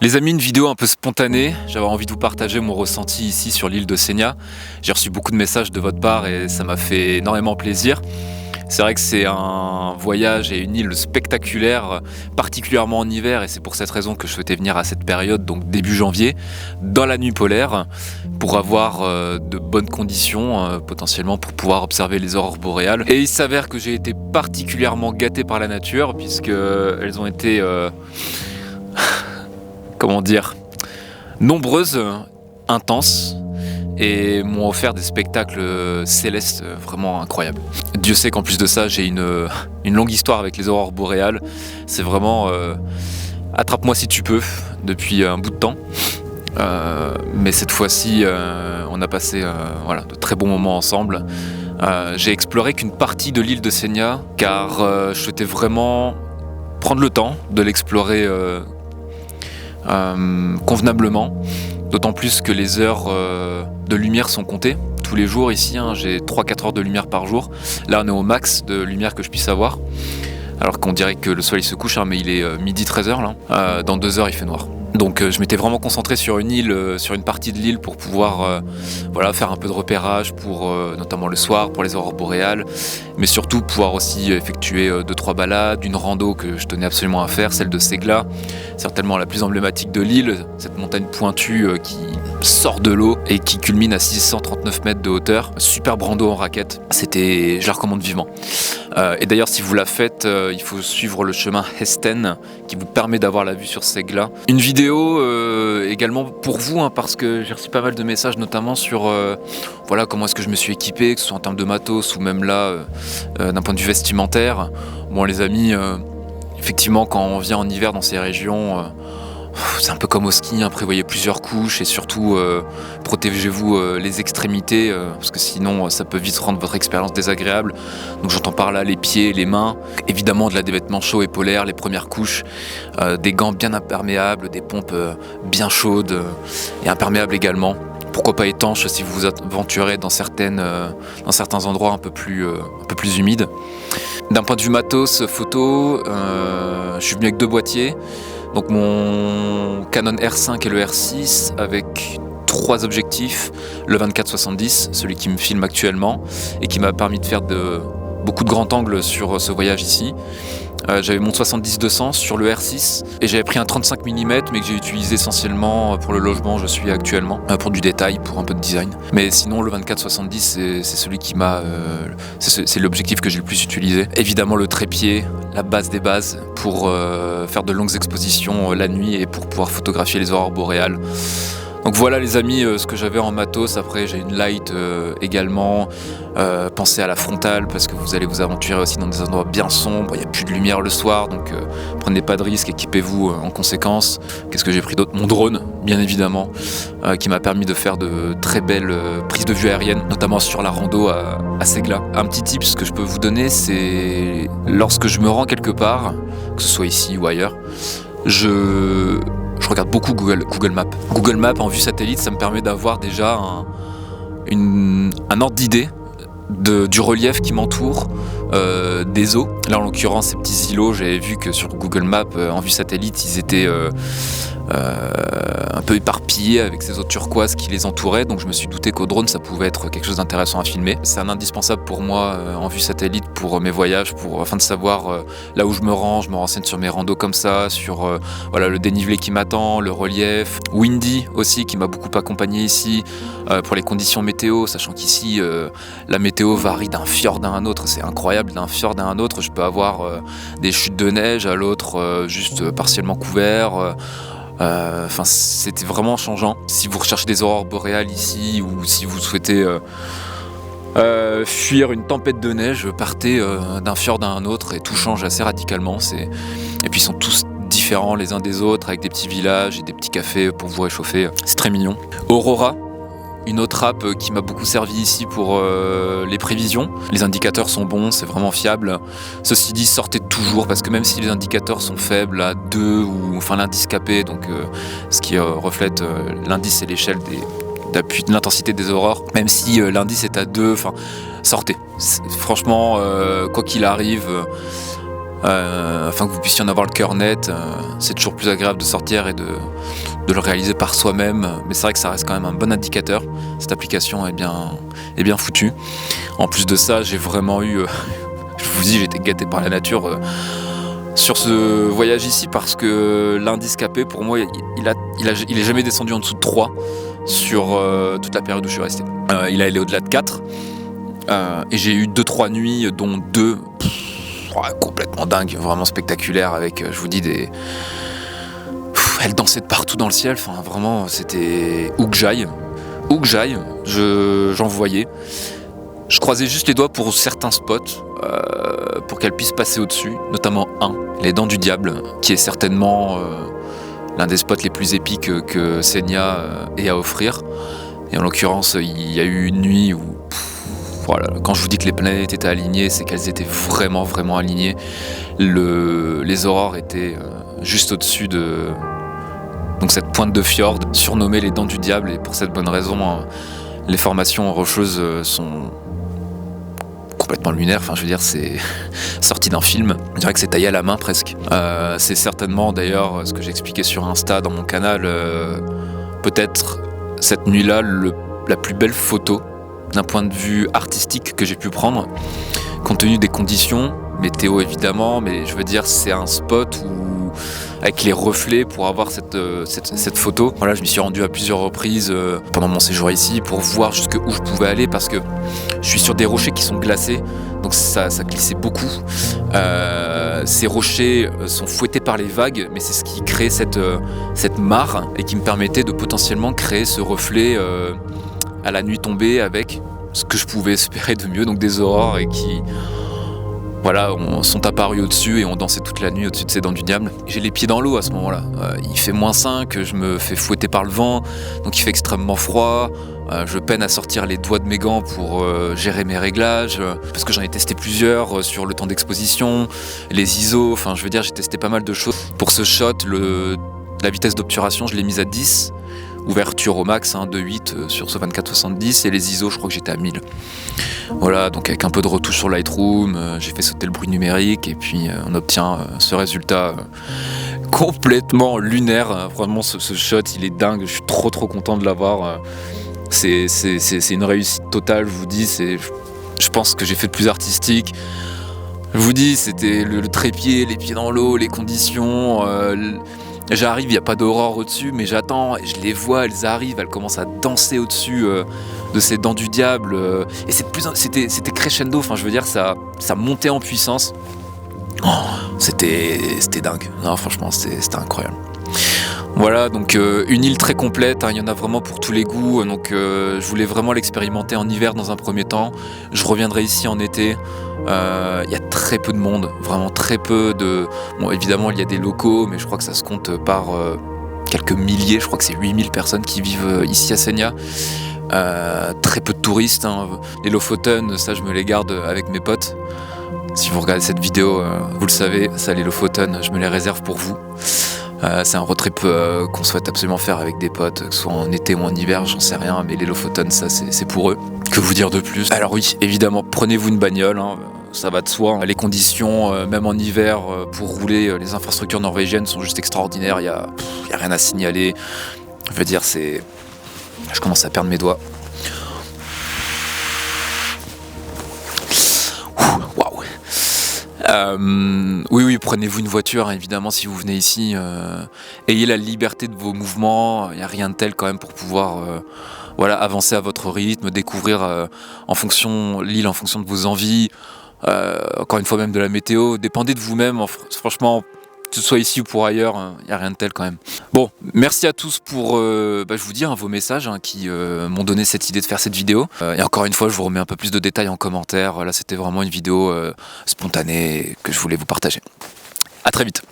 Les amis, une vidéo un peu spontanée, j'avais envie de vous partager mon ressenti ici sur l'île de Sénia. J'ai reçu beaucoup de messages de votre part et ça m'a fait énormément plaisir. C'est vrai que c'est un voyage et une île spectaculaire, particulièrement en hiver, et c'est pour cette raison que je souhaitais venir à cette période, donc début janvier, dans la nuit polaire, pour avoir de bonnes conditions, potentiellement pour pouvoir observer les aurores boréales. Et il s'avère que j'ai été particulièrement gâté par la nature, puisqu'elles ont été... comment dire, nombreuses, intenses, et m'ont offert des spectacles célestes vraiment incroyables. Dieu sait qu'en plus de ça, j'ai une longue histoire avec les aurores boréales. C'est vraiment attrape-moi si tu peux depuis un bout de temps. Mais cette fois-ci, on a passé de très bons moments ensemble. J'ai exploré qu'une partie de l'île de Sénia, car je souhaitais vraiment prendre le temps de l'explorer convenablement, d'autant plus que les heures de lumière sont comptées tous les jours ici, j'ai 3-4 heures de lumière par jour. Là on est au max de lumière que je puisse avoir, alors qu'on dirait que le soleil se couche, mais il est midi 13h là. Dans 2 heures il fait noir. Donc je m'étais vraiment concentré sur une île, sur une partie de l'île pour pouvoir faire un peu de repérage pour notamment le soir, pour les aurores boréales, mais surtout pouvoir aussi effectuer 2-3 balades, une rando que je tenais absolument à faire, celle de Segla, certainement la plus emblématique de l'île, cette montagne pointue qui sort de l'eau et qui culmine à 639 mètres de hauteur. Super rando en raquette, je la recommande vivement. Et d'ailleurs si vous la faites, il faut suivre le chemin Hesten qui vous permet d'avoir la vue sur Segla. Une vidéo également pour vous, parce que j'ai reçu pas mal de messages notamment sur comment est-ce que je me suis équipé, que ce soit en termes de matos ou même là d'un point de vue vestimentaire. Bon les amis, effectivement quand on vient en hiver dans ces régions, c'est un peu comme au ski, prévoyez plusieurs couches et surtout protégez-vous les extrémités parce que sinon ça peut vite rendre votre expérience désagréable. Donc j'entends par là les pieds, les mains, évidemment de la dévêtement chaud et polaire, les premières couches, des gants bien imperméables, des pompes bien chaudes et imperméables également. Pourquoi pas étanches si vous vous aventurez dans certains endroits un peu plus humides. D'un point de vue matos, photo, je suis venu avec 2 boîtiers. Donc mon Canon R5 et le R6 avec 3 objectifs, le 24-70, celui qui me filme actuellement et qui m'a permis de faire beaucoup de grands angles sur ce voyage ici. J'avais mon 70-200 sur le R6 et j'avais pris un 35 mm mais que j'ai utilisé essentiellement pour le logement où je suis actuellement, pour du détail, pour un peu de design. Mais sinon le 24-70 c'est celui qui c'est l'objectif que j'ai le plus utilisé. Évidemment le trépied, la base des bases pour faire de longues expositions la nuit et pour pouvoir photographier les aurores boréales. Donc voilà les amis, ce que j'avais en matos. Après j'ai une light également. Pensez à la frontale parce que vous allez vous aventurer aussi dans des endroits bien sombres, il n'y a plus de lumière le soir, donc prenez pas de risques, équipez-vous en conséquence. Qu'est-ce que j'ai pris d'autre ? Mon drone, bien évidemment, qui m'a permis de faire de très belles prises de vue aériennes, notamment sur la rando à Segla. Un petit tip que je peux vous donner, c'est lorsque je me rends quelque part, que ce soit ici ou ailleurs, je regarde beaucoup Google Maps. Google Maps en vue satellite, ça me permet d'avoir déjà un ordre d'idée du relief qui m'entoure, des eaux. Là en l'occurrence ces petits îlots, j'avais vu que sur Google Maps en vue satellite ils étaient un peu éparpillés avec ces eaux turquoises qui les entouraient, donc je me suis douté qu'au drone ça pouvait être quelque chose d'intéressant à filmer. C'est un indispensable pour moi en vue satellite pour mes voyages, afin de savoir là où je me renseigne sur mes randos comme ça, sur le dénivelé qui m'attend, le relief. Windy aussi qui m'a beaucoup accompagné ici pour les conditions météo, sachant qu'ici la météo varie d'un fjord à un autre, c'est incroyable, d'un fjord à un autre je peux avoir des chutes de neige, à l'autre juste partiellement couvert. C'était vraiment changeant. Si vous recherchez des aurores boréales ici ou si vous souhaitez fuir une tempête de neige, partez d'un fjord à un autre et tout change assez radicalement. Et puis ils sont tous différents les uns des autres avec des petits villages et des petits cafés pour vous réchauffer. C'est très mignon. Aurora, une autre app qui m'a beaucoup servi ici pour les prévisions. Les indicateurs sont bons, c'est vraiment fiable. Ceci dit, sortez toujours parce que même si les indicateurs sont faibles à 2 ou l'indice capé, donc ce qui reflète l'indice et l'échelle d'appui de l'intensité des aurores, même si l'indice est à 2, sortez. Franchement, quoi qu'il arrive, afin que vous puissiez en avoir le cœur net. C'est toujours plus agréable de sortir et de le réaliser par soi-même, mais c'est vrai que ça reste quand même un bon indicateur. Cette application est bien foutue. En plus de ça, j'ai vraiment eu, je vous dis, j'ai été gâté par la nature sur ce voyage ici, parce que l'indice capé, pour moi, il est jamais descendu en dessous de 3 sur toute la période où je suis resté. Il a allé au-delà de 4, et j'ai eu 2-3 nuits, dont 2 complètement dingues, vraiment spectaculaires, avec, je vous dis, elle dansait de partout dans le ciel, enfin vraiment, c'était où que j'aille, j'en voyais. Je croisais juste les doigts pour certains spots, pour qu'elle puisse passer au-dessus, notamment les Dents du Diable, qui est certainement l'un des spots les plus épiques que Senia ait à offrir. Et en l'occurrence, il y a eu une nuit où, voilà, quand je vous dis que les planètes étaient alignées, c'est qu'elles étaient vraiment, vraiment alignées. Les aurores étaient juste au-dessus de donc cette pointe de fjord, surnommée les Dents du Diable, et pour cette bonne raison, les formations rocheuses sont complètement lunaires. Enfin, je veux dire, c'est sorti d'un film. On dirait que c'est taillé à la main presque. C'est certainement, d'ailleurs, ce que j'expliquais sur Insta dans mon canal, peut-être cette nuit-là, la plus belle photo d'un point de vue artistique que j'ai pu prendre, compte tenu des conditions, météo évidemment, mais je veux dire, c'est un spot où, avec les reflets, pour avoir cette photo. Voilà, je m'y suis rendu à plusieurs reprises pendant mon séjour ici pour voir jusqu'où je pouvais aller, parce que je suis sur des rochers qui sont glacés, donc ça glissait beaucoup. Ces rochers sont fouettés par les vagues, mais c'est ce qui crée cette mare et qui me permettait de potentiellement créer ce reflet à la nuit tombée, avec ce que je pouvais espérer de mieux, donc des aurores, et qui, voilà, sont apparus au-dessus et ont dansé toute la nuit au-dessus de ces Dents du Diable. J'ai les pieds dans l'eau à ce moment-là. Il fait -5, je me fais fouetter par le vent, donc il fait extrêmement froid. Je peine à sortir les doigts de mes gants pour gérer mes réglages, parce que j'en ai testé plusieurs sur le temps d'exposition, les ISO, enfin je veux dire, j'ai testé pas mal de choses. Pour ce shot, la vitesse d'obturation, je l'ai mise à 10. Ouverture au max, 2.8 sur ce 24-70, et les ISO, je crois que j'étais à 1000. Voilà, donc avec un peu de retouche sur Lightroom, j'ai fait sauter le bruit numérique, et puis on obtient ce résultat complètement lunaire. Vraiment, ce shot, il est dingue, je suis trop content de l'avoir. C'est une réussite totale, je vous dis, je pense que j'ai fait le plus artistique. Je vous dis, c'était le trépied, les pieds dans l'eau, les conditions. J'arrive, il n'y a pas d'aurore au-dessus, mais j'attends, et je les vois, elles arrivent, elles commencent à danser au-dessus de ces Dents du Diable. Et c'était crescendo, enfin je veux dire, ça montait en puissance. Oh, c'était dingue. Non, franchement, c'était incroyable. Voilà, donc une île très complète, il y en a vraiment pour tous les goûts, donc je voulais vraiment l'expérimenter en hiver dans un premier temps. Je reviendrai ici en été. Il y a très peu de monde, vraiment très peu de... Bon, évidemment, il y a des locaux, mais je crois que ça se compte par quelques milliers. Je crois que c'est 8000 personnes qui vivent ici à Senia. Très peu de touristes. Les Lofoten, ça, je me les garde avec mes potes. Si vous regardez cette vidéo, vous le savez, ça, les Lofoten, je me les réserve pour vous. C'est un road trip qu'on souhaite absolument faire avec des potes, que ce soit en été ou en hiver, j'en sais rien, mais les Lofoten, ça c'est pour eux. Que vous dire de plus? Alors oui, évidemment, prenez-vous une bagnole, ça va de soi. Les conditions, même en hiver, pour rouler, les infrastructures norvégiennes sont juste extraordinaires, il y a rien à signaler. Je veux dire, je commence à perdre mes doigts. Oui, prenez-vous une voiture, évidemment, si vous venez ici. Ayez la liberté de vos mouvements. Il n'y a rien de tel quand même pour pouvoir avancer à votre rythme, découvrir l'île en fonction de vos envies. Encore une fois, même de la météo. Dépendez de vous-même. Franchement, que ce soit ici ou pour ailleurs, il n'y a rien de tel quand même. Bon, merci à tous pour, je vous dis, vos messages qui m'ont donné cette idée de faire cette vidéo. Et encore une fois, je vous remets un peu plus de détails en commentaire. Là, c'était vraiment une vidéo spontanée que je voulais vous partager. À très vite.